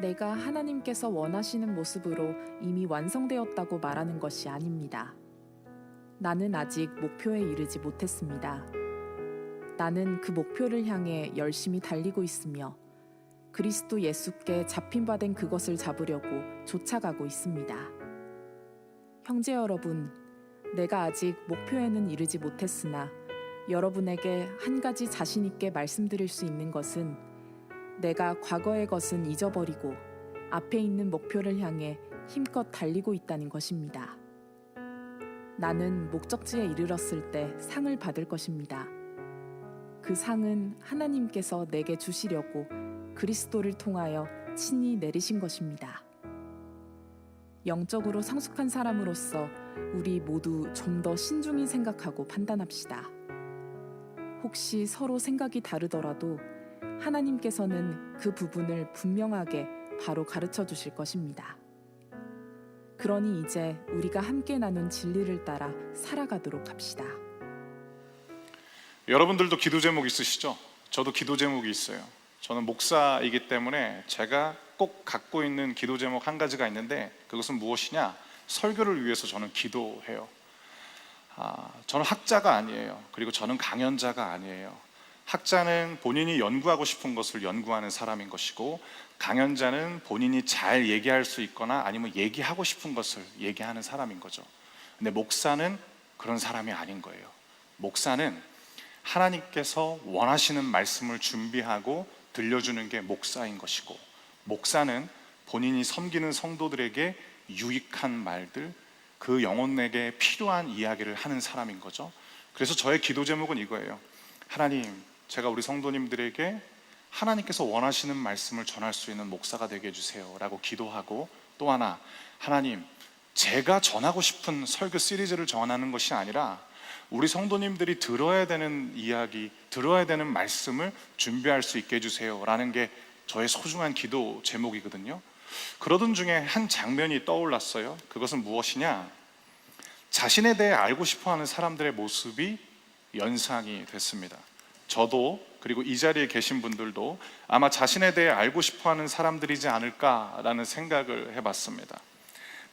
내가 하나님께서 원하시는 모습으로 이미 완성되었다고 말하는 것이 아닙니다. 나는 아직 목표에 이르지 못했습니다. 나는 그 목표를 향해 열심히 달리고 있으며 그리스도 예수께 잡힌 바 된 그것을 잡으려고 쫓아가고 있습니다. 형제 여러분, 내가 아직 목표에는 이르지 못했으나 여러분에게 한 가지 자신 있게 말씀드릴 수 있는 것은 내가 과거의 것은 잊어버리고 앞에 있는 목표를 향해 힘껏 달리고 있다는 것입니다. 나는 목적지에 이르렀을 때 상을 받을 것입니다. 그 상은 하나님께서 내게 주시려고 그리스도를 통하여 친히 내리신 것입니다. 영적으로 성숙한 사람으로서 우리 모두 좀 더 신중히 생각하고 판단합시다. 혹시 서로 생각이 다르더라도 하나님께서는 그 부분을 분명하게 바로 가르쳐 주실 것입니다. 그러니 이제 우리가 함께 나눈 진리를 따라 살아가도록 합시다. 여러분들도 기도 제목 있으시죠? 저도 기도 제목이 있어요. 저는 목사이기 때문에 제가 꼭 갖고 있는 기도 제목 한 가지가 있는데, 그것은 무엇이냐? 설교를 위해서 저는 기도해요. 저는 학자가 아니에요. 그리고 저는 강연자가 아니에요. 학자는 본인이 연구하고 싶은 것을 연구하는 사람인 것이고, 강연자는 본인이 잘 얘기할 수 있거나 아니면 얘기하고 싶은 것을 얘기하는 사람인 거죠. 근데 목사는 그런 사람이 아닌 거예요. 목사는 하나님께서 원하시는 말씀을 준비하고 들려주는 게 목사인 것이고, 목사는 본인이 섬기는 성도들에게 유익한 말들, 그 영혼에게 필요한 이야기를 하는 사람인 거죠. 그래서 저의 기도 제목은 이거예요. 하나님, 제가 우리 성도님들에게 하나님께서 원하시는 말씀을 전할 수 있는 목사가 되게 해주세요 라고 기도하고, 또 하나, 하나님, 제가 전하고 싶은 설교 시리즈를 전하는 것이 아니라 우리 성도님들이 들어야 되는 이야기, 들어야 되는 말씀을 준비할 수 있게 해주세요 라는 게 저의 소중한 기도 제목이거든요. 그러던 중에 한 장면이 떠올랐어요. 그것은 무엇이냐? 자신에 대해 알고 싶어하는 사람들의 모습이 연상이 됐습니다. 저도, 그리고 이 자리에 계신 분들도 아마 자신에 대해 알고 싶어하는 사람들이지 않을까라는 생각을 해봤습니다.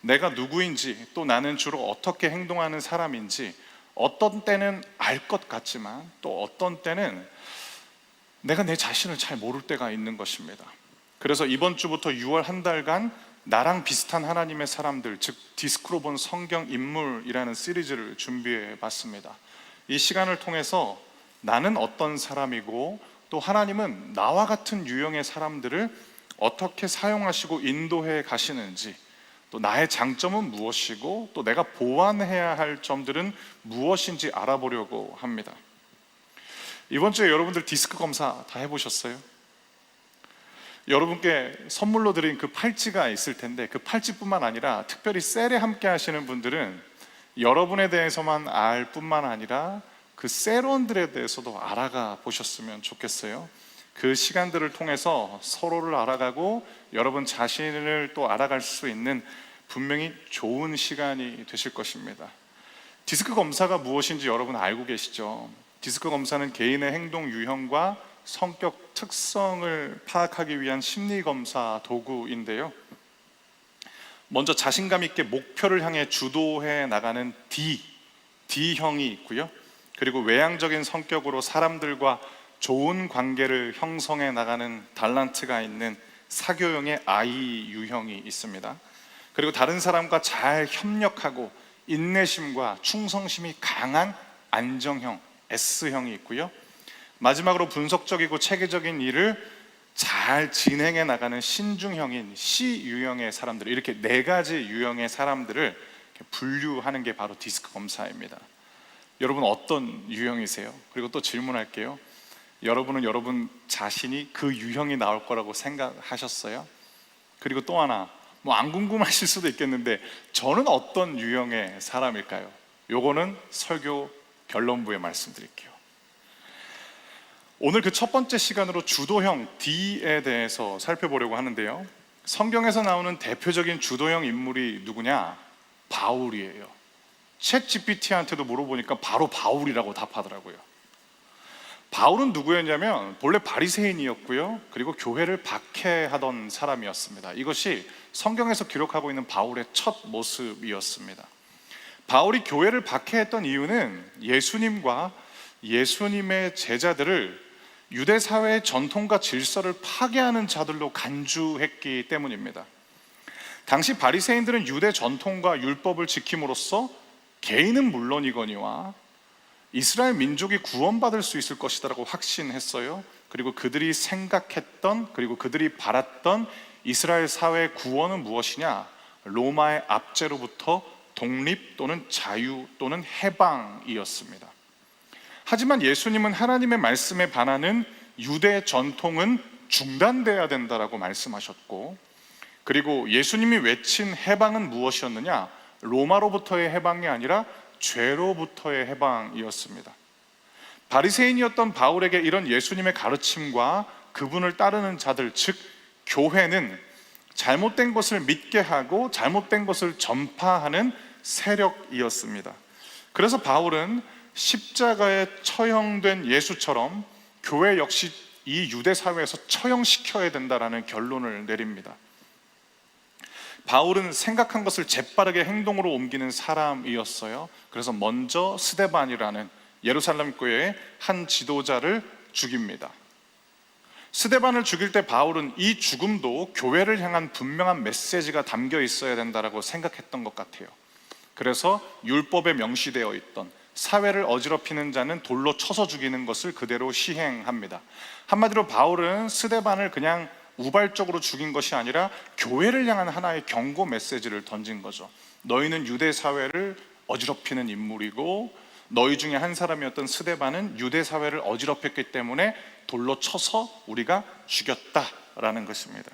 내가 누구인지, 또 나는 주로 어떻게 행동하는 사람인지, 어떤 때는 알 것 같지만 또 어떤 때는 내가 내 자신을 잘 모를 때가 있는 것입니다. 그래서 이번 주부터 6월 한 달간 나랑 비슷한 하나님의 사람들, 즉 디스크로 본 성경 인물이라는 시리즈를 준비해 봤습니다. 이 시간을 통해서 나는 어떤 사람이고, 또 하나님은 나와 같은 유형의 사람들을 어떻게 사용하시고 인도해 가시는지, 또 나의 장점은 무엇이고 또 내가 보완해야 할 점들은 무엇인지 알아보려고 합니다. 이번 주에 여러분들 디스크 검사 다 해보셨어요? 여러분께 선물로 드린 그 팔찌가 있을 텐데, 그 팔찌뿐만 아니라 특별히 셀에 함께 하시는 분들은 여러분에 대해서만 알 뿐만 아니라 그 셀원들에 대해서도 알아가 보셨으면 좋겠어요. 그 시간들을 통해서 서로를 알아가고 여러분 자신을 또 알아갈 수 있는 분명히 좋은 시간이 되실 것입니다. 디스크 검사가 무엇인지 여러분 알고 계시죠? 디스크 검사는 개인의 행동 유형과 성격 특성을 파악하기 위한 심리 검사 도구인데요, 먼저 자신감 있게 목표를 향해 주도해 나가는 D형이 있고요, 그리고 외향적인 성격으로 사람들과 좋은 관계를 형성해 나가는 달란트가 있는 사교형의 I 유형이 있습니다. 그리고 다른 사람과 잘 협력하고 인내심과 충성심이 강한 안정형 S형이 있고요, 마지막으로 분석적이고 체계적인 일을 잘 진행해 나가는 신중형인 C 유형의 사람들, 이렇게 4가지 유형의 사람들을 분류하는 게 바로 디스크 검사입니다. 여러분 어떤 유형이세요? 그리고 또 질문할게요. 여러분은 여러분 자신이 그 유형이 나올 거라고 생각하셨어요? 그리고 또 하나, 안 궁금하실 수도 있겠는데 저는 어떤 유형의 사람일까요? 요거는 설교 결론부에 말씀드릴게요. 오늘 그 첫 번째 시간으로 주도형 D에 대해서 살펴보려고 하는데요, 성경에서 나오는 대표적인 주도형 인물이 누구냐? 바울이에요. 챗 GPT한테도 물어보니까 바로 바울이라고 답하더라고요. 바울은 누구였냐면 본래 바리새인이었고요. 그리고 교회를 박해하던 사람이었습니다. 이것이 성경에서 기록하고 있는 바울의 첫 모습이었습니다. 바울이 교회를 박해했던 이유는 예수님과 예수님의 제자들을 유대 사회의 전통과 질서를 파괴하는 자들로 간주했기 때문입니다. 당시 바리새인들은 유대 전통과 율법을 지킴으로써 개인은 물론이거니와 이스라엘 민족이 구원받을 수 있을 것이라고 확신했어요. 그리고 그들이 생각했던, 그리고 그들이 바랐던 이스라엘 사회의 구원은 무엇이냐? 로마의 압제로부터 독립 또는 자유 또는 해방이었습니다. 하지만 예수님은 하나님의 말씀에 반하는 유대 전통은 중단돼야 된다라고 말씀하셨고, 그리고 예수님이 외친 해방은 무엇이었느냐? 로마로부터의 해방이 아니라 죄로부터의 해방이었습니다. 바리새인이었던 바울에게 이런 예수님의 가르침과 그분을 따르는 자들, 즉 교회는 잘못된 것을 믿게 하고 잘못된 것을 전파하는 세력이었습니다. 그래서 바울은 십자가에 처형된 예수처럼 교회 역시 이 유대 사회에서 처형시켜야 된다라는 결론을 내립니다. 바울은 생각한 것을 재빠르게 행동으로 옮기는 사람이었어요. 그래서 먼저 스데반이라는 예루살렘 교회의 한 지도자를 죽입니다. 스데반을 죽일 때 바울은 이 죽음도 교회를 향한 분명한 메시지가 담겨 있어야 된다고 생각했던 것 같아요. 그래서 율법에 명시되어 있던 사회를 어지럽히는 자는 돌로 쳐서 죽이는 것을 그대로 시행합니다. 한마디로 바울은 스데반을 그냥 우발적으로 죽인 것이 아니라 교회를 향한 하나의 경고 메시지를 던진 거죠. 너희는 유대 사회를 어지럽히는 인물이고 너희 중에 한 사람이었던 스데반은 유대 사회를 어지럽혔기 때문에 돌로 쳐서 우리가 죽였다라는 것입니다.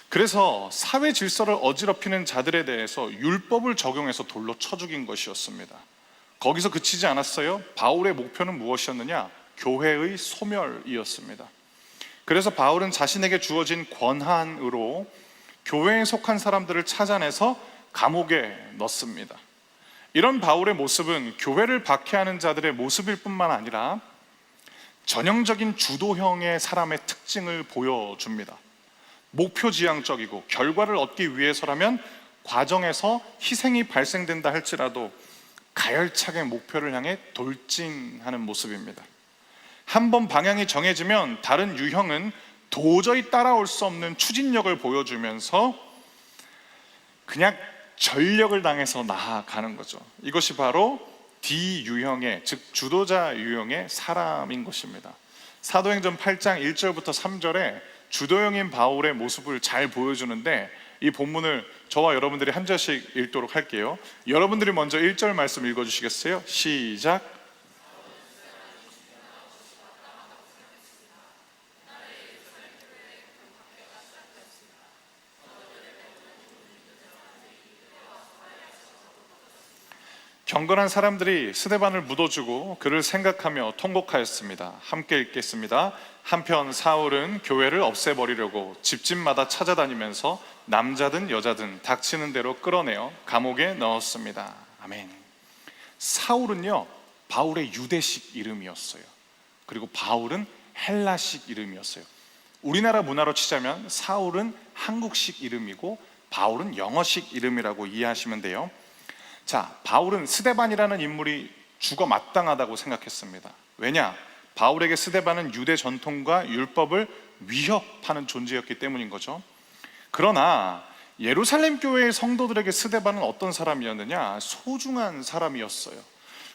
그래서 사회 질서를 어지럽히는 자들에 대해서 율법을 적용해서 돌로 쳐 죽인 것이었습니다. 거기서 그치지 않았어요. 바울의 목표는 무엇이었느냐? 교회의 소멸이었습니다. 그래서 바울은 자신에게 주어진 권한으로 교회에 속한 사람들을 찾아내서 감옥에 넣습니다. 이런 바울의 모습은 교회를 박해하는 자들의 모습일 뿐만 아니라 전형적인 주도형의 사람의 특징을 보여줍니다. 목표지향적이고 결과를 얻기 위해서라면 과정에서 희생이 발생된다 할지라도 가열차게 목표를 향해 돌진하는 모습입니다. 한번 방향이 정해지면 다른 유형은 도저히 따라올 수 없는 추진력을 보여주면서 그냥 전력을 당해서 나아가는 거죠. 이것이 바로 D 유형의, 즉 주도자 유형의 사람인 것입니다. 사도행전 8장 1절부터 3절에 주도형인 바울의 모습을 잘 보여주는데 이 본문을 저와 여러분들이 한 절씩 읽도록 할게요. 여러분들이 먼저 1절 말씀 읽어주시겠어요? 시작. 경건한 사람들이 스데반을 묻어주고 그를 생각하며 통곡하였습니다. 함께 읽겠습니다. 한편 사울은 교회를 없애버리려고 집집마다 찾아다니면서 남자든 여자든 닥치는 대로 끌어내어 감옥에 넣었습니다. 아멘. 사울은요, 바울의 유대식 이름이었어요. 그리고 바울은 헬라식 이름이었어요. 우리나라 문화로 치자면 사울은 한국식 이름이고 바울은 영어식 이름이라고 이해하시면 돼요. 자, 바울은 스데반이라는 인물이 죽어 마땅하다고 생각했습니다. 왜냐? 바울에게 스데반은 유대 전통과 율법을 위협하는 존재였기 때문인 거죠. 그러나 예루살렘 교회의 성도들에게 스데반은 어떤 사람이었느냐? 소중한 사람이었어요.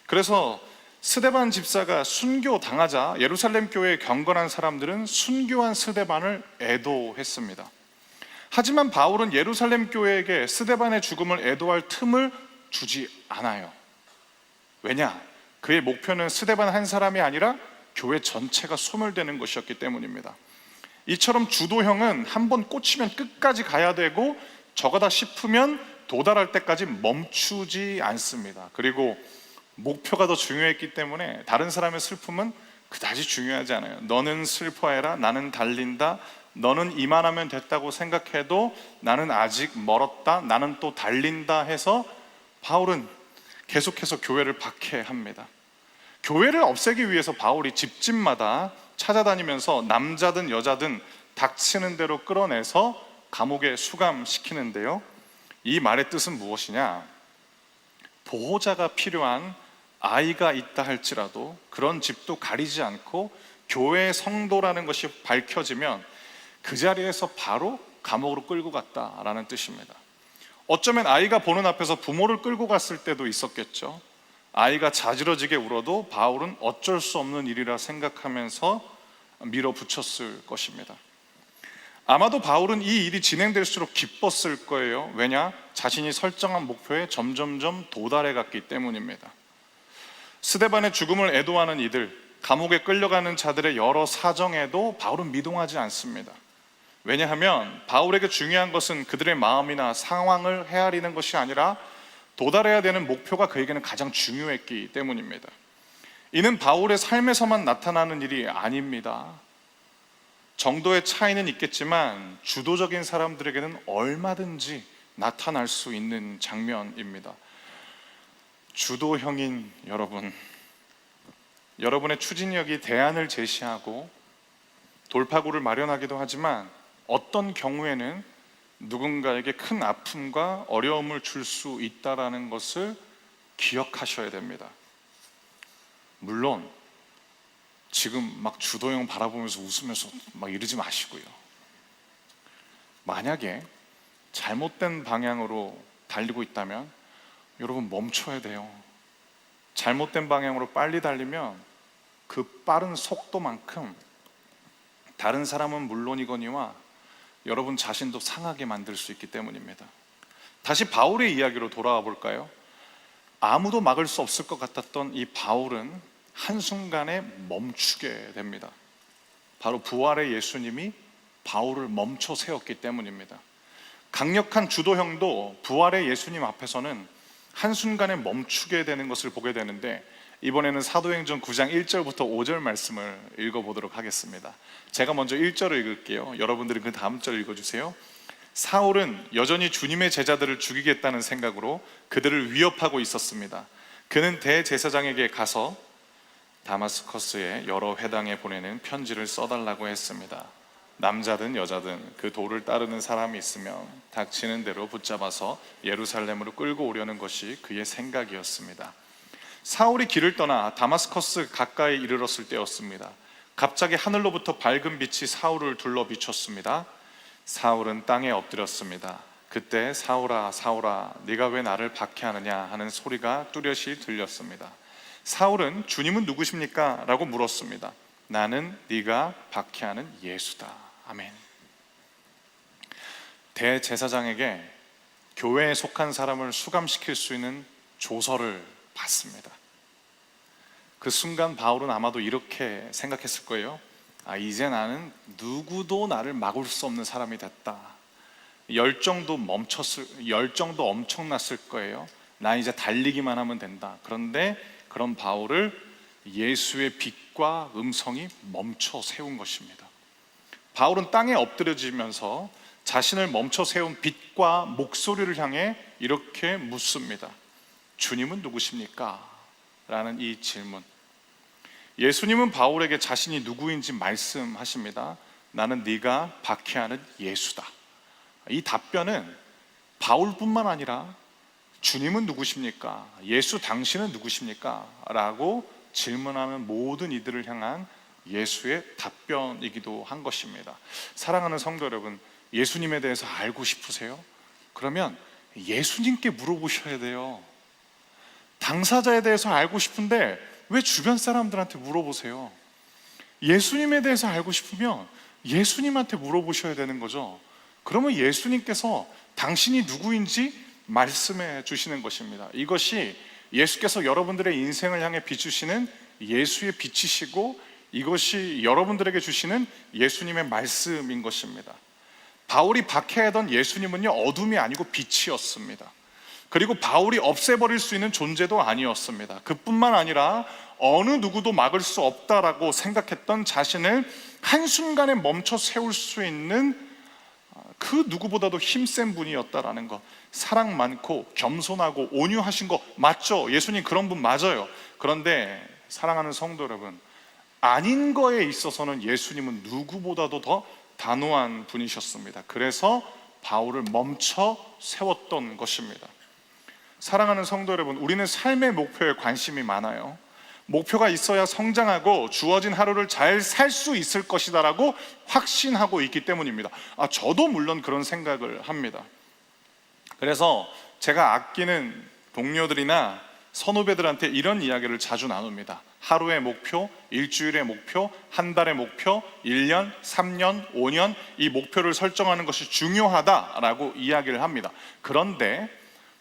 그래서 스데반 집사가 순교당하자 예루살렘 교회의 경건한 사람들은 순교한 스데반을 애도했습니다. 하지만 바울은 예루살렘 교회에게 스데반의 죽음을 애도할 틈을 주지 않아요. 왜냐? 그의 목표는 스데반 한 사람이 아니라 교회 전체가 소멸되는 것이었기 때문입니다. 이처럼 주도형은 한번 꽂히면 끝까지 가야 되고 저거다 싶으면 도달할 때까지 멈추지 않습니다. 그리고 목표가 더 중요했기 때문에 다른 사람의 슬픔은 그다지 중요하지 않아요. 너는 슬퍼해라, 나는 달린다. 너는 이만하면 됐다고 생각해도 나는 아직 멀었다, 나는 또 달린다 해서 바울은 계속해서 교회를 박해합니다. 교회를 없애기 위해서 바울이 집집마다 찾아다니면서 남자든 여자든 닥치는 대로 끌어내서 감옥에 수감시키는데요, 이 말의 뜻은 무엇이냐? 보호자가 필요한 아이가 있다 할지라도 그런 집도 가리지 않고 교회의 성도라는 것이 밝혀지면 그 자리에서 바로 감옥으로 끌고 갔다라는 뜻입니다. 어쩌면 아이가 보는 앞에서 부모를 끌고 갔을 때도 있었겠죠. 아이가 자지러지게 울어도 바울은 어쩔 수 없는 일이라 생각하면서 밀어붙였을 것입니다. 아마도 바울은 이 일이 진행될수록 기뻤을 거예요. 왜냐? 자신이 설정한 목표에 점점점 도달해 갔기 때문입니다. 스데반의 죽음을 애도하는 이들, 감옥에 끌려가는 자들의 여러 사정에도 바울은 미동하지 않습니다. 왜냐하면 바울에게 중요한 것은 그들의 마음이나 상황을 헤아리는 것이 아니라 도달해야 되는 목표가 그에게는 가장 중요했기 때문입니다. 이는 바울의 삶에서만 나타나는 일이 아닙니다. 정도의 차이는 있겠지만 주도적인 사람들에게는 얼마든지 나타날 수 있는 장면입니다. 주도형인 여러분, 여러분의 추진력이 대안을 제시하고 돌파구를 마련하기도 하지만 어떤 경우에는 누군가에게 큰 아픔과 어려움을 줄 수 있다는 것을 기억하셔야 됩니다. 물론 지금 막 주도형 바라보면서 웃으면서 막 이러지 마시고요. 만약에 잘못된 방향으로 달리고 있다면 여러분 멈춰야 돼요. 잘못된 방향으로 빨리 달리면 그 빠른 속도만큼 다른 사람은 물론이거니와 여러분 자신도 상하게 만들 수 있기 때문입니다. 다시 바울의 이야기로 돌아와 볼까요? 아무도 막을 수 없을 것 같았던 이 바울은 한순간에 멈추게 됩니다. 바로 부활의 예수님이 바울을 멈춰 세웠기 때문입니다. 강력한 주도형도 부활의 예수님 앞에서는 한순간에 멈추게 되는 것을 보게 되는데, 이번에는 사도행전 9장 1절부터 5절 말씀을 읽어보도록 하겠습니다. 제가 먼저 1절을 읽을게요. 여러분들은 그 다음 절 읽어주세요. 사울은 여전히 주님의 제자들을 죽이겠다는 생각으로 그들을 위협하고 있었습니다. 그는 대제사장에게 가서 다마스커스의 여러 회당에 보내는 편지를 써달라고 했습니다. 남자든 여자든 그 도를 따르는 사람이 있으면 닥치는 대로 붙잡아서 예루살렘으로 끌고 오려는 것이 그의 생각이었습니다. 사울이 길을 떠나 다마스커스 가까이 이르렀을 때였습니다. 갑자기 하늘로부터 밝은 빛이 사울을 둘러 비췄습니다. 사울은 땅에 엎드렸습니다. 그때 사울아 사울아 네가 왜 나를 박해하느냐 하는 소리가 뚜렷이 들렸습니다. 사울은 주님은 누구십니까? 라고 물었습니다. 나는 네가 박해하는 예수다. 아멘. 대제사장에게 교회에 속한 사람을 수감시킬 수 있는 조서를 받습니다. 그 순간 바울은 아마도 이렇게 생각했을 거예요. 이제 나는 누구도 나를 막을 수 없는 사람이 됐다. 열정도 엄청났을 거예요. 나 이제 달리기만 하면 된다. 그런데 그런 바울을 예수의 빛과 음성이 멈춰 세운 것입니다. 바울은 땅에 엎드려지면서 자신을 멈춰 세운 빛과 목소리를 향해 이렇게 묻습니다. 주님은 누구십니까? 라는 이 질문. 예수님은 바울에게 자신이 누구인지 말씀하십니다. 나는 네가 박해하는 예수다. 이 답변은 바울뿐만 아니라 주님은 누구십니까? 예수 당신은 누구십니까? 라고 질문하는 모든 이들을 향한 예수의 답변이기도 한 것입니다. 사랑하는 성도 여러분, 예수님에 대해서 알고 싶으세요? 그러면 예수님께 물어보셔야 돼요. 당사자에 대해서 알고 싶은데 왜 주변 사람들한테 물어보세요? 예수님에 대해서 알고 싶으면 예수님한테 물어보셔야 되는 거죠. 그러면 예수님께서 당신이 누구인지 말씀해 주시는 것입니다. 이것이 예수께서 여러분들의 인생을 향해 비추시는 예수의 빛이시고 이것이 여러분들에게 주시는 예수님의 말씀인 것입니다. 바울이 박해하던 예수님은요, 어둠이 아니고 빛이었습니다. 그리고 바울이 없애버릴 수 있는 존재도 아니었습니다. 그뿐만 아니라 어느 누구도 막을 수 없다라고 생각했던 자신을 한순간에 멈춰 세울 수 있는 그 누구보다도 힘센 분이었다라는 것. 사랑 많고 겸손하고 온유하신 거 맞죠? 예수님 그런 분 맞아요. 그런데 사랑하는 성도 여러분, 아닌 거에 있어서는 예수님은 누구보다도 더 단호한 분이셨습니다. 그래서 바울을 멈춰 세웠던 것입니다. 사랑하는 성도 여러분, 우리는 삶의 목표에 관심이 많아요. 목표가 있어야 성장하고 주어진 하루를 잘 살 수 있을 것이다 라고 확신하고 있기 때문입니다. 저도 물론 그런 생각을 합니다. 그래서 제가 아끼는 동료들이나 선후배들한테 이런 이야기를 자주 나눕니다. 하루의 목표, 일주일의 목표, 한 달의 목표, 1년, 3년, 5년, 이 목표를 설정하는 것이 중요하다라고 이야기를 합니다. 그런데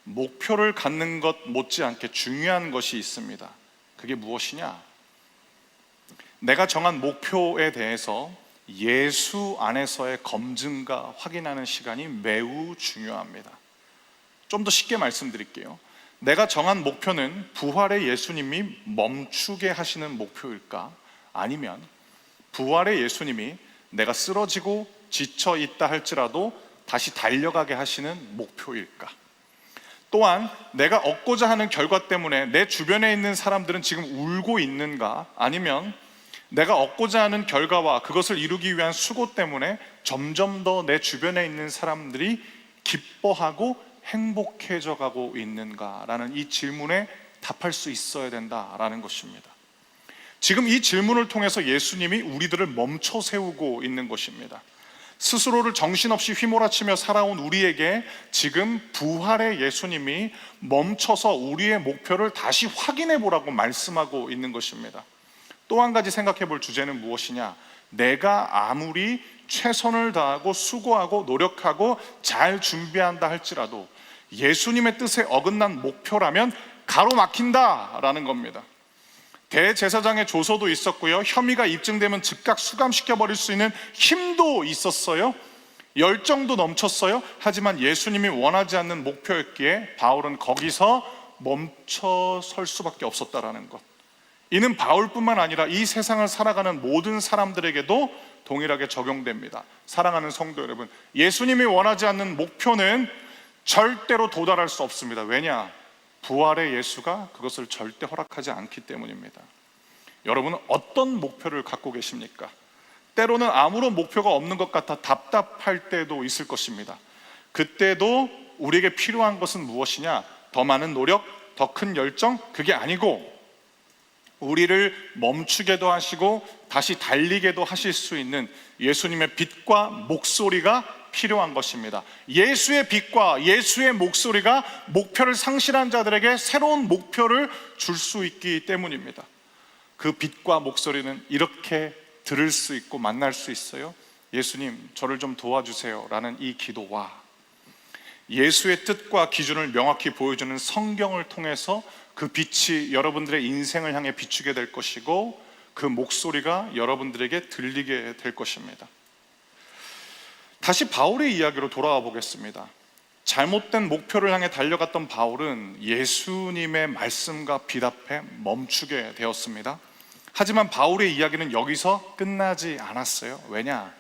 목표를 갖는 것 못지않게 중요한 것이 있습니다. 그게 무엇이냐? 내가 정한 목표에 대해서 예수 안에서의 검증과 확인하는 시간이 매우 중요합니다. 좀 더 쉽게 말씀드릴게요. 내가 정한 목표는 부활의 예수님이 멈추게 하시는 목표일까? 아니면 부활의 예수님이 내가 쓰러지고 지쳐 있다 할지라도 다시 달려가게 하시는 목표일까? 또한 내가 얻고자 하는 결과 때문에 내 주변에 있는 사람들은 지금 울고 있는가? 아니면 내가 얻고자 하는 결과와 그것을 이루기 위한 수고 때문에 점점 더 내 주변에 있는 사람들이 기뻐하고 행복해져 가고 있는가라는 이 질문에 답할 수 있어야 된다라는 것입니다. 지금 이 질문을 통해서 예수님이 우리들을 멈춰 세우고 있는 것입니다. 스스로를 정신없이 휘몰아치며 살아온 우리에게 지금 부활의 예수님이 멈춰서 우리의 목표를 다시 확인해 보라고 말씀하고 있는 것입니다. 또 한 가지 생각해 볼 주제는 무엇이냐? 내가 아무리 최선을 다하고 수고하고 노력하고 잘 준비한다 할지라도 예수님의 뜻에 어긋난 목표라면 가로막힌다라는 겁니다. 대제사장의 조서도 있었고요, 혐의가 입증되면 즉각 수감시켜버릴 수 있는 힘도 있었어요. 열정도 넘쳤어요. 하지만 예수님이 원하지 않는 목표였기에 바울은 거기서 멈춰 설 수밖에 없었다라는 것. 이는 바울뿐만 아니라 이 세상을 살아가는 모든 사람들에게도 동일하게 적용됩니다. 사랑하는 성도 여러분, 예수님이 원하지 않는 목표는 절대로 도달할 수 없습니다. 왜냐? 부활의 예수가 그것을 절대 허락하지 않기 때문입니다. 여러분은 어떤 목표를 갖고 계십니까? 때로는 아무런 목표가 없는 것 같아 답답할 때도 있을 것입니다. 그때도 우리에게 필요한 것은 무엇이냐? 더 많은 노력, 더 큰 열정? 그게 아니고 우리를 멈추게도 하시고 다시 달리게도 하실 수 있는 예수님의 빛과 목소리가 필요한 것입니다. 예수의 빛과 예수의 목소리가 목표를 상실한 자들에게 새로운 목표를 줄 수 있기 때문입니다. 그 빛과 목소리는 이렇게 들을 수 있고 만날 수 있어요. 예수님, 저를 좀 도와주세요 라는 이 기도와 예수의 뜻과 기준을 명확히 보여주는 성경을 통해서 그 빛이 여러분들의 인생을 향해 비추게 될 것이고 그 목소리가 여러분들에게 들리게 될 것입니다. 다시 바울의 이야기로 돌아와 보겠습니다. 잘못된 목표를 향해 달려갔던 바울은 예수님의 말씀과 빛 앞에 멈추게 되었습니다. 하지만 바울의 이야기는 여기서 끝나지 않았어요. 왜냐?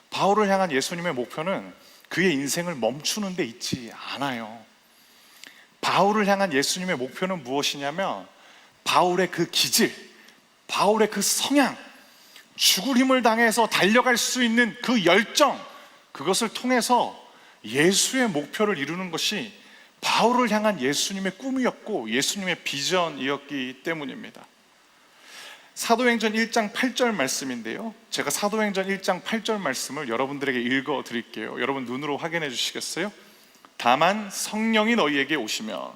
바울을 향한 예수님의 목표는 그의 인생을 멈추는 데 있지 않아요. 바울을 향한 예수님의 목표는 무엇이냐면 바울의 그 기질, 바울의 그 성향, 죽을 힘을 당해서 달려갈 수 있는 그 열정, 그것을 통해서 예수의 목표를 이루는 것이 바울을 향한 예수님의 꿈이었고 예수님의 비전이었기 때문입니다. 사도행전 1장 8절 말씀인데요, 제가 사도행전 1장 8절 말씀을 여러분들에게 읽어 드릴게요. 여러분 눈으로 확인해 주시겠어요? 다만 성령이 너희에게 오시면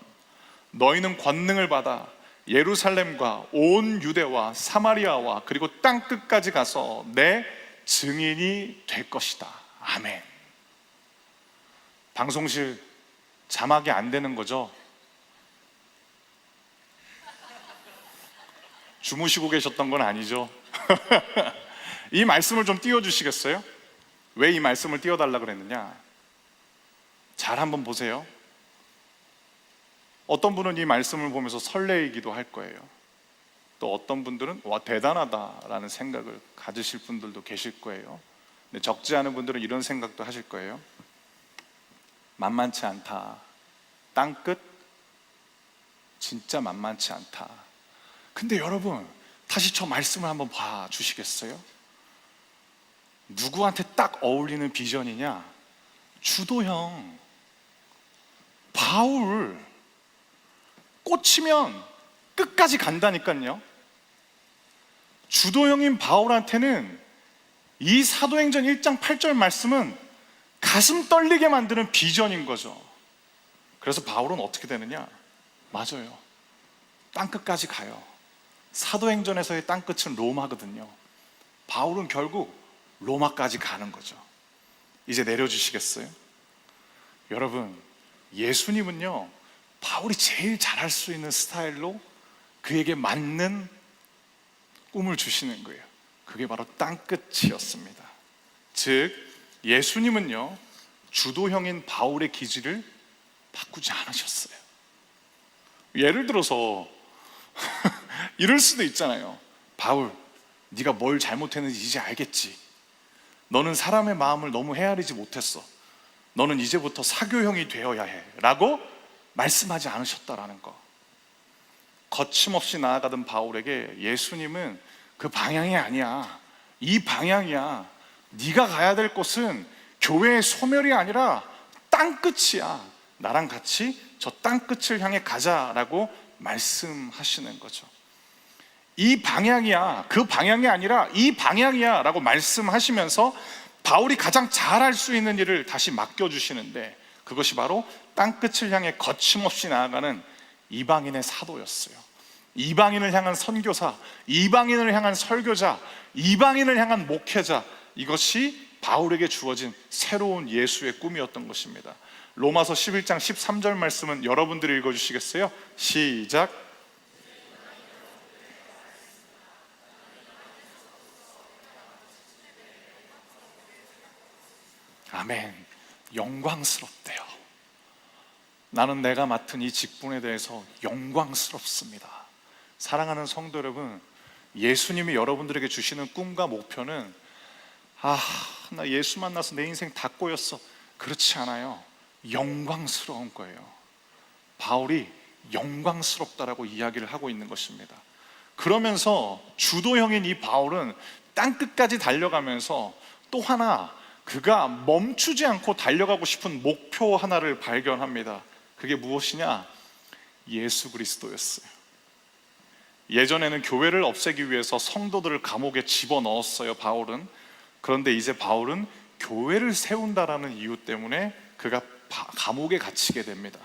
너희는 권능을 받아 예루살렘과 온 유대와 사마리아와 그리고 땅끝까지 가서 내 증인이 될 것이다. 아멘. 방송실 자막이 안 되는 거죠? 주무시고 계셨던 건 아니죠? 이 말씀을 좀 띄워주시겠어요? 왜 이 말씀을 띄워달라 그랬느냐? 잘 한번 보세요. 어떤 분은 이 말씀을 보면서 설레이기도 할 거예요. 또 어떤 분들은 와 대단하다라는 생각을 가지실 분들도 계실 거예요. 근데 적지 않은 분들은 이런 생각도 하실 거예요. 만만치 않다. 땅끝 진짜 만만치 않다. 근데 여러분, 다시 저 말씀을 한번 봐 주시겠어요? 누구한테 딱 어울리는 비전이냐? 주도형 바울. 꽂히면 끝까지 간다니까요. 주도형인 바울한테는 이 사도행전 1장 8절 말씀은 가슴 떨리게 만드는 비전인 거죠. 그래서 바울은 어떻게 되느냐? 맞아요, 땅끝까지 가요. 사도행전에서의 땅끝은 로마거든요. 바울은 결국 로마까지 가는 거죠. 이제 내려주시겠어요? 여러분, 예수님은요, 바울이 제일 잘할 수 있는 스타일로 그에게 맞는 꿈을 주시는 거예요. 그게 바로 땅끝이었습니다. 즉, 예수님은요, 주도형인 바울의 기질을 바꾸지 않으셨어요. 예를 들어서 이럴 수도 있잖아요. 바울, 네가 뭘 잘못했는지 이제 알겠지. 너는 사람의 마음을 너무 헤아리지 못했어. 너는 이제부터 사교형이 되어야 해 라고 말씀하지 않으셨다라는 거. 거침없이 나아가던 바울에게 예수님은 그 방향이 아니야, 이 방향이야. 네가 가야 될 곳은 교회의 소멸이 아니라 땅끝이야. 나랑 같이 저 땅끝을 향해 가자라고 말씀하시는 거죠. 이 방향이야, 그 방향이 아니라 이 방향이야 라고 말씀하시면서 바울이 가장 잘할 수 있는 일을 다시 맡겨주시는데, 그것이 바로 땅끝을 향해 거침없이 나아가는 이방인의 사도였어요. 이방인을 향한 선교사, 이방인을 향한 설교자, 이방인을 향한 목회자, 이것이 바울에게 주어진 새로운 예수의 꿈이었던 것입니다. 로마서 11장 13절 말씀은 여러분들이 읽어주시겠어요? 시작. 아멘. 영광스럽대요. 나는 내가 맡은 이 직분에 대해서 영광스럽습니다. 사랑하는 성도 여러분, 예수님이 여러분들에게 주시는 꿈과 목표는 나 예수 만나서 내 인생 다 꼬였어, 그렇지 않아요. 영광스러운 거예요. 바울이 영광스럽다라고 이야기를 하고 있는 것입니다. 그러면서 주도형인 이 바울은 땅끝까지 달려가면서 또 하나, 그가 멈추지 않고 달려가고 싶은 목표 하나를 발견합니다. 그게 무엇이냐? 예수 그리스도였어요. 예전에는 교회를 없애기 위해서 성도들을 감옥에 집어넣었어요, 바울은. 그런데 이제 바울은 교회를 세운다라는 이유 때문에 그가 감옥에 갇히게 됩니다.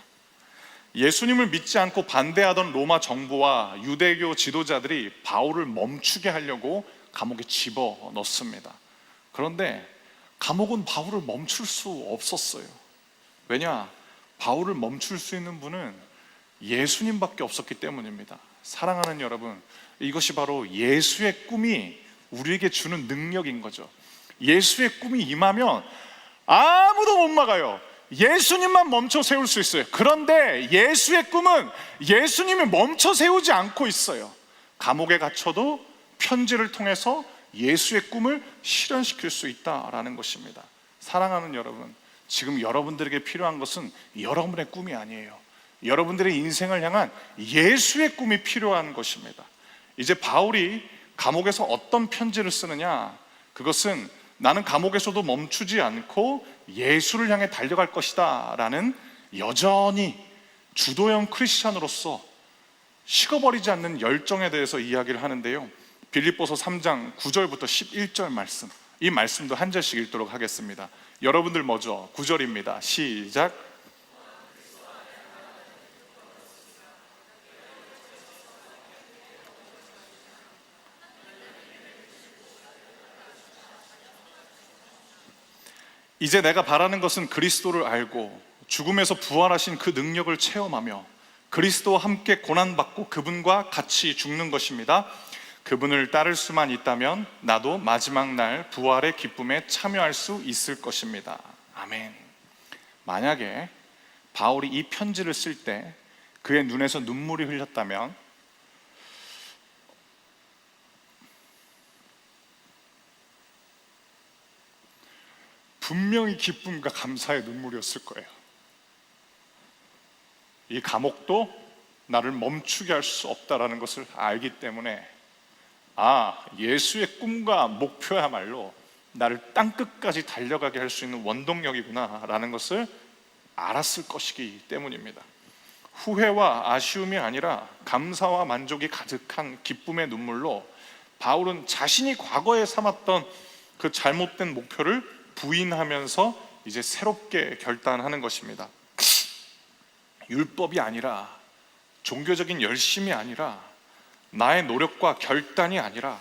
예수님을 믿지 않고 반대하던 로마 정부와 유대교 지도자들이 바울을 멈추게 하려고 감옥에 집어넣습니다. 그런데 감옥은 바울을 멈출 수 없었어요. 왜냐? 바울을 멈출 수 있는 분은 예수님밖에 없었기 때문입니다. 사랑하는 여러분, 이것이 바로 예수의 꿈이 우리에게 주는 능력인 거죠. 예수의 꿈이 임하면 아무도 못 막아요. 예수님만 멈춰 세울 수 있어요. 그런데 예수의 꿈은 예수님이 멈춰 세우지 않고 있어요. 감옥에 갇혀도 편지를 통해서 예수의 꿈을 실현시킬 수 있다라는 것입니다. 사랑하는 여러분, 지금 여러분들에게 필요한 것은 여러분의 꿈이 아니에요. 여러분들의 인생을 향한 예수의 꿈이 필요한 것입니다. 이제 바울이 감옥에서 어떤 편지를 쓰느냐? 그것은 나는 감옥에서도 멈추지 않고 예수를 향해 달려갈 것이다 라는 여전히 주도형 크리스찬으로서 식어버리지 않는 열정에 대해서 이야기를 하는데요, 빌립보서 3장 9절부터 11절 말씀, 이 말씀도 한 절씩 읽도록 하겠습니다. 여러분들 먼저 9절입니다. 시작. 이제 내가 바라는 것은 그리스도를 알고 죽음에서 부활하신 그 능력을 체험하며 그리스도와 함께 고난받고 그분과 같이 죽는 것입니다. 그분을 따를 수만 있다면 나도 마지막 날 부활의 기쁨에 참여할 수 있을 것입니다. 아멘. 만약에 바울이 이 편지를 쓸 때 그의 눈에서 눈물이 흘렸다면 분명히 기쁨과 감사의 눈물이었을 거예요. 이 감옥도 나를 멈추게 할 수 없다라는 것을 알기 때문에 예수의 꿈과 목표야말로 나를 땅끝까지 달려가게 할 수 있는 원동력이구나 라는 것을 알았을 것이기 때문입니다. 후회와 아쉬움이 아니라 감사와 만족이 가득한 기쁨의 눈물로 바울은 자신이 과거에 삼았던 그 잘못된 목표를 부인하면서 이제 새롭게 결단하는 것입니다. 율법이 아니라, 종교적인 열심이 아니라, 나의 노력과 결단이 아니라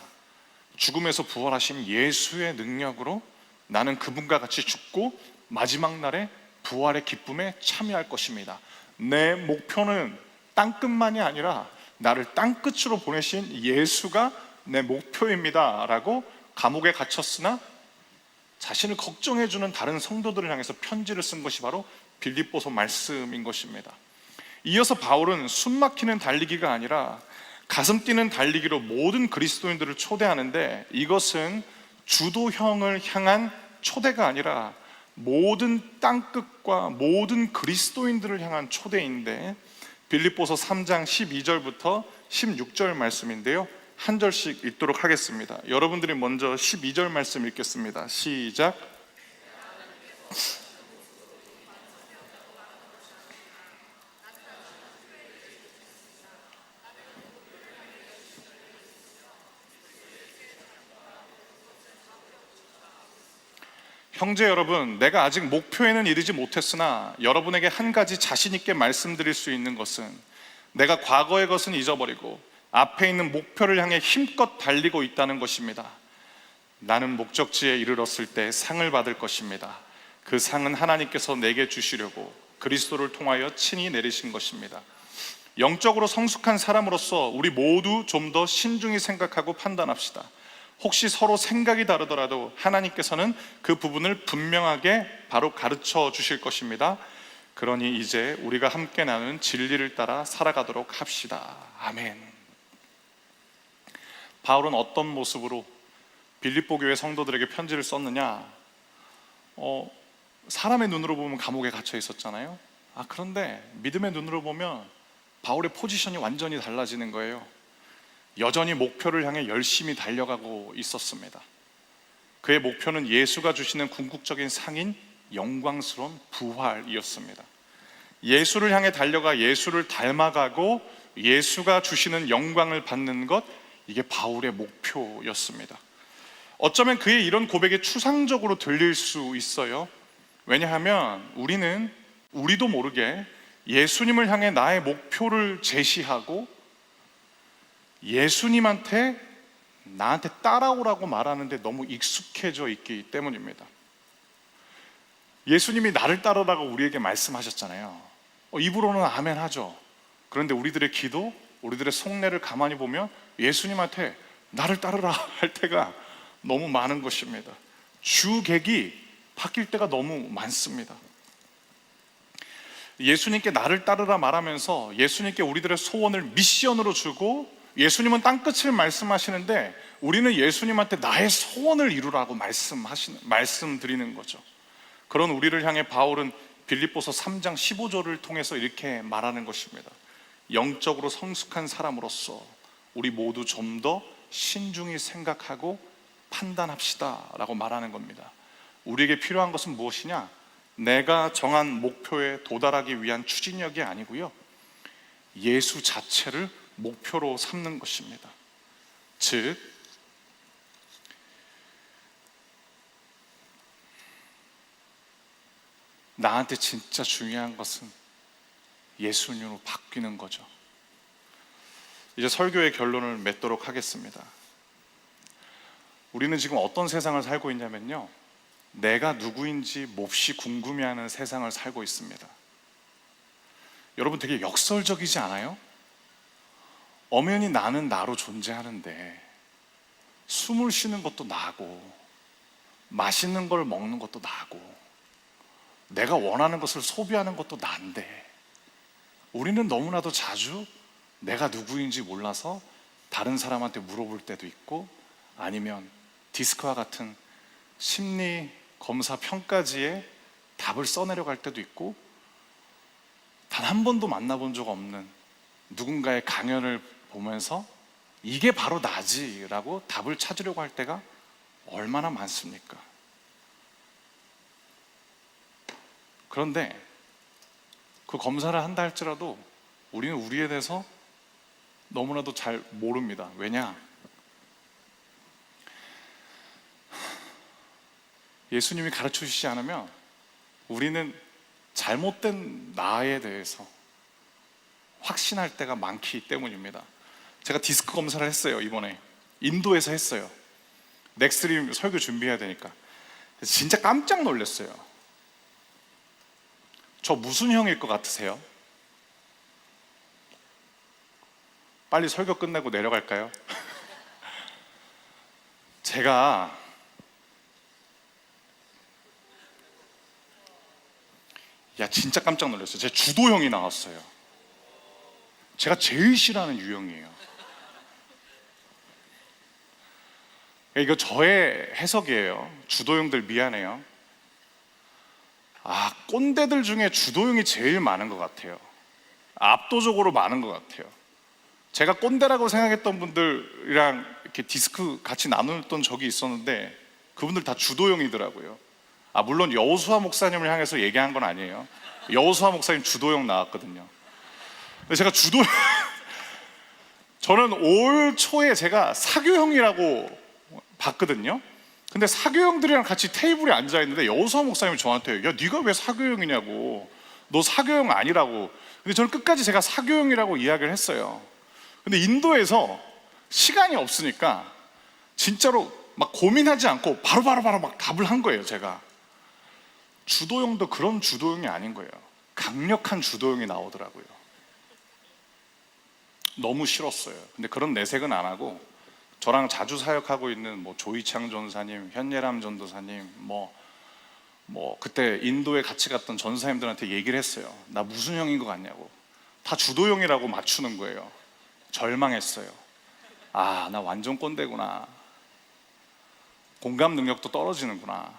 죽음에서 부활하신 예수의 능력으로 나는 그분과 같이 죽고 마지막 날에 부활의 기쁨에 참여할 것입니다. 내 목표는 땅끝만이 아니라 나를 땅끝으로 보내신 예수가 내 목표입니다 라고 감옥에 갇혔으나 자신을 걱정해주는 다른 성도들을 향해서 편지를 쓴 것이 바로 빌립보서 말씀인 것입니다. 이어서 바울은 숨막히는 달리기가 아니라 가슴 뛰는 달리기로 모든 그리스도인들을 초대하는데, 이것은 주도형을 향한 초대가 아니라 모든 땅끝과 모든 그리스도인들을 향한 초대인데, 빌립보서 3장 12절부터 16절 말씀인데요, 한 절씩 읽도록 하겠습니다. 여러분들이 먼저 12절 말씀 읽겠습니다. 시작. 형제 여러분, 내가 아직 목표에는 이르지 못했으나 여러분에게 한 가지 자신 있게 말씀드릴 수 있는 것은, 내가 과거의 것은 잊어버리고 앞에 있는 목표를 향해 힘껏 달리고 있다는 것입니다. 나는 목적지에 이르렀을 때 상을 받을 것입니다. 그 상은 하나님께서 내게 주시려고 그리스도를 통하여 친히 내리신 것입니다. 영적으로 성숙한 사람으로서 우리 모두 좀 더 신중히 생각하고 판단합시다. 혹시 서로 생각이 다르더라도 하나님께서는 그 부분을 분명하게 바로 가르쳐 주실 것입니다. 그러니 이제 우리가 함께 나누는 진리를 따라 살아가도록 합시다. 아멘. 바울은 어떤 모습으로 빌립보 교회 성도들에게 편지를 썼느냐? 사람의 눈으로 보면 감옥에 갇혀 있었잖아요. 그런데 믿음의 눈으로 보면 바울의 포지션이 완전히 달라지는 거예요. 여전히 목표를 향해 열심히 달려가고 있었습니다. 그의 목표는 예수가 주시는 궁극적인 상인 영광스러운 부활이었습니다. 예수를 향해 달려가 예수를 닮아가고 예수가 주시는 영광을 받는 것, 이게 바울의 목표였습니다. 어쩌면 그의 이런 고백이 추상적으로 들릴 수 있어요. 왜냐하면 우리도 모르게 예수님을 향해 나의 목표를 제시하고 예수님한테 나한테 따라오라고 말하는데 너무 익숙해져 있기 때문입니다. 예수님이 나를 따르라고 우리에게 말씀하셨잖아요. 입으로는 아멘 하죠. 그런데 우리들의 기도, 우리들의 속내를 가만히 보면 예수님한테 나를 따르라 할 때가 너무 많은 것입니다. 주객이 바뀔 때가 너무 많습니다. 예수님께 나를 따르라 말하면서 예수님께 우리들의 소원을 미션으로 주고, 예수님은 땅끝을 말씀하시는데 우리는 예수님한테 나의 소원을 이루라고 말씀드리는 거죠. 그런 우리를 향해 바울은 빌립보서 3장 15절을 통해서 이렇게 말하는 것입니다. 영적으로 성숙한 사람으로서 우리 모두 좀 더 신중히 생각하고 판단합시다 라고 말하는 겁니다. 우리에게 필요한 것은 무엇이냐? 내가 정한 목표에 도달하기 위한 추진력이 아니고요, 예수 자체를 목표로 삼는 것입니다. 즉, 나한테 진짜 중요한 것은 예수님으로 바뀌는 거죠. 이제 설교의 결론을 맺도록 하겠습니다. 우리는 지금 어떤 세상을 살고 있냐면요, 내가 누구인지 몹시 궁금해하는 세상을 살고 있습니다. 여러분, 되게 역설적이지 않아요? 엄연히 나는 나로 존재하는데 숨을 쉬는 것도 나고 맛있는 걸 먹는 것도 나고 내가 원하는 것을 소비하는 것도 난데, 우리는 너무나도 자주 내가 누구인지 몰라서 다른 사람한테 물어볼 때도 있고, 아니면 디스크와 같은 심리 검사 평가지에 답을 써내려갈 때도 있고, 단 한 번도 만나본 적 없는 누군가의 강연을 보면서 이게 바로 나지라고 답을 찾으려고 할 때가 얼마나 많습니까? 그런데 그 검사를 한다 할지라도 우리는 우리에 대해서 너무나도 잘 모릅니다. 왜냐? 예수님이 가르쳐 주시지 않으면 우리는 잘못된 나에 대해서 확신할 때가 많기 때문입니다. 제가 디스크 검사를 했어요. 이번에 인도에서 했어요. 넥스트림 설교 준비해야 되니까. 진짜 깜짝 놀랐어요. 저 무슨 형일 것 같으세요? 빨리 설교 끝내고 내려갈까요? 제가 진짜 깜짝 놀랐어요. 제 주도형이 나왔어요. 제가 제일 싫어하는 유형이에요. 이거 저의 해석이에요. 주도형들 미안해요. 꼰대들 중에 주도형이 제일 많은 것 같아요. 압도적으로 많은 것 같아요. 제가 꼰대라고 생각했던 분들이랑 이렇게 디스크 같이 나눴던 적이 있었는데 그분들 다 주도형이더라고요. 물론 여호수아 목사님을 향해서 얘기한 건 아니에요. 여호수아 목사님 주도형 나왔거든요. 근데 제가 저는 올 초에 제가 사교형이라고 봤거든요. 근데 사교형들이랑 같이 테이블에 앉아 있는데 여호수아 목사님이 저한테 네가 왜 사교형이냐고, 너 사교형 아니라고. 근데 저는 끝까지 제가 사교형이라고 이야기를 했어요. 근데 인도에서 시간이 없으니까 진짜로 막 고민하지 않고 바로바로 막 답을 한 거예요. 제가 주도형도 그런 주도형이 아닌 거예요. 강력한 주도형이 나오더라고요. 너무 싫었어요. 근데 그런 내색은 안 하고 저랑 자주 사역하고 있는 조이창 전사님, 현예람 전도사님, 그때 인도에 같이 갔던 전사님들한테 얘기를 했어요. 나 무슨 형인 것 같냐고. 다 주도형이라고 맞추는 거예요. 절망했어요. 나 완전 꼰대구나. 공감 능력도 떨어지는구나.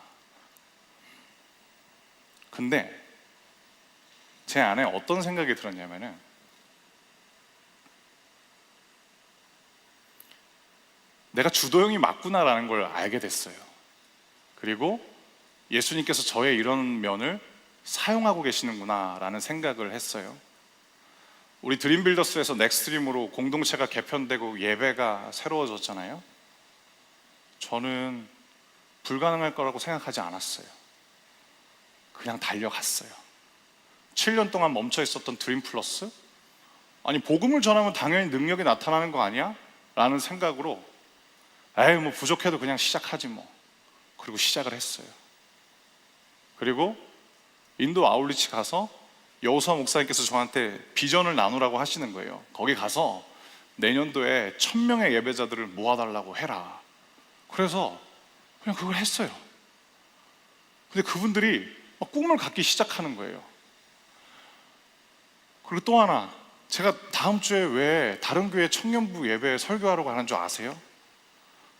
근데 제 안에 어떤 생각이 들었냐면은 내가 주도형이 맞구나라는 걸 알게 됐어요. 그리고 예수님께서 저의 이런 면을 사용하고 계시는구나라는 생각을 했어요. 우리 드림빌더스에서 넥스트림으로 공동체가 개편되고 예배가 새로워졌잖아요. 저는 불가능할 거라고 생각하지 않았어요. 그냥 달려갔어요. 7년 동안 멈춰 있었던 드림 플러스? 복음을 전하면 당연히 능력이 나타나는 거 아니야? 라는 생각으로 부족해도 그냥 시작하지 뭐. 그리고 시작을 했어요. 그리고 인도 아울리치 가서 여호수아 목사님께서 저한테 비전을 나누라고 하시는 거예요. 거기 가서 내년도에 1000명의 예배자들을 모아달라고 해라. 그래서 그냥 그걸 했어요. 근데 그분들이 꿈을 갖기 시작하는 거예요. 그리고 또 하나, 제가 다음 주에 왜 다른 교회 청년부 예배에 설교하러 가는 줄 아세요?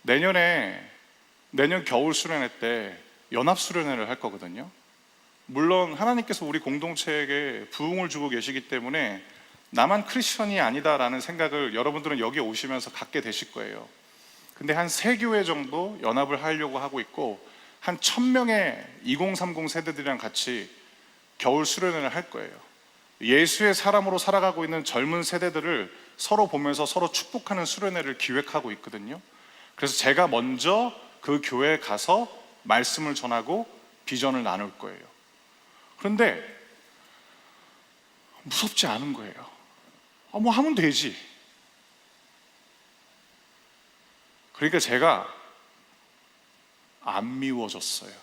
내년 겨울 수련회 때 연합 수련회를 할 거거든요. 물론 하나님께서 우리 공동체에게 부흥을 주고 계시기 때문에 나만 크리스천이 아니다라는 생각을 여러분들은 여기 오시면서 갖게 되실 거예요. 근데 한 3교회 정도 연합을 하려고 하고 있고 한 1000명의 2030 세대들이랑 같이 겨울 수련회를 할 거예요. 예수의 사람으로 살아가고 있는 젊은 세대들을 서로 보면서 서로 축복하는 수련회를 기획하고 있거든요. 그래서 제가 먼저 그 교회에 가서 말씀을 전하고 비전을 나눌 거예요. 그런데 무섭지 않은 거예요. 하면 되지. 그러니까 제가 안 미워졌어요.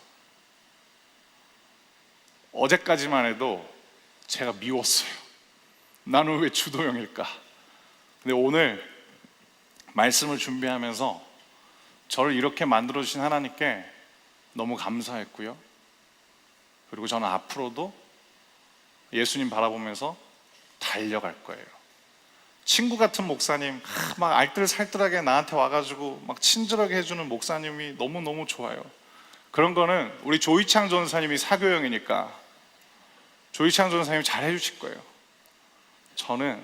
어제까지만 해도 제가 미웠어요. 나는 왜 주도형일까? 근데 오늘 말씀을 준비하면서 저를 이렇게 만들어주신 하나님께 너무 감사했고요. 그리고 저는 앞으로도 예수님 바라보면서 달려갈 거예요. 친구 같은 목사님, 막 알뜰살뜰하게 나한테 와가지고 막 친절하게 해주는 목사님이 너무너무 좋아요. 그런 거는 우리 조이창 전사님이 사교형이니까 조이창 전사님이 잘 해주실 거예요. 저는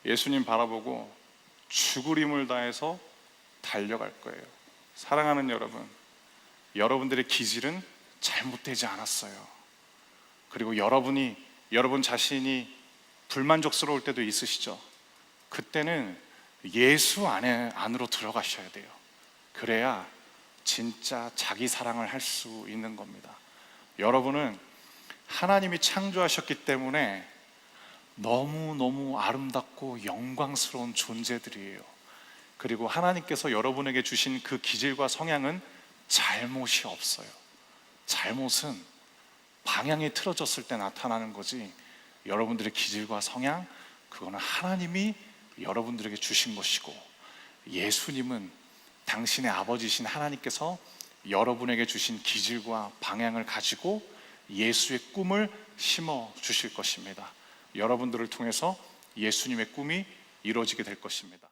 예수님 바라보고 죽을 힘을 다해서 달려갈 거예요. 사랑하는 여러분, 여러분들의 기질은 잘못되지 않았어요. 그리고 여러분 자신이 불만족스러울 때도 있으시죠? 그때는 예수 안으로 들어가셔야 돼요. 그래야 진짜 자기 사랑을 할 수 있는 겁니다. 여러분은 하나님이 창조하셨기 때문에 너무너무 아름답고 영광스러운 존재들이에요. 그리고 하나님께서 여러분에게 주신 그 기질과 성향은 잘못이 없어요. 잘못은 방향이 틀어졌을 때 나타나는 거지, 여러분들의 기질과 성향, 그거는 하나님이 여러분들에게 주신 것이고, 예수님은 당신의 아버지신 하나님께서 여러분에게 주신 기질과 방향을 가지고 예수의 꿈을 심어 주실 것입니다. 여러분들을 통해서 예수님의 꿈이 이루어지게 될 것입니다.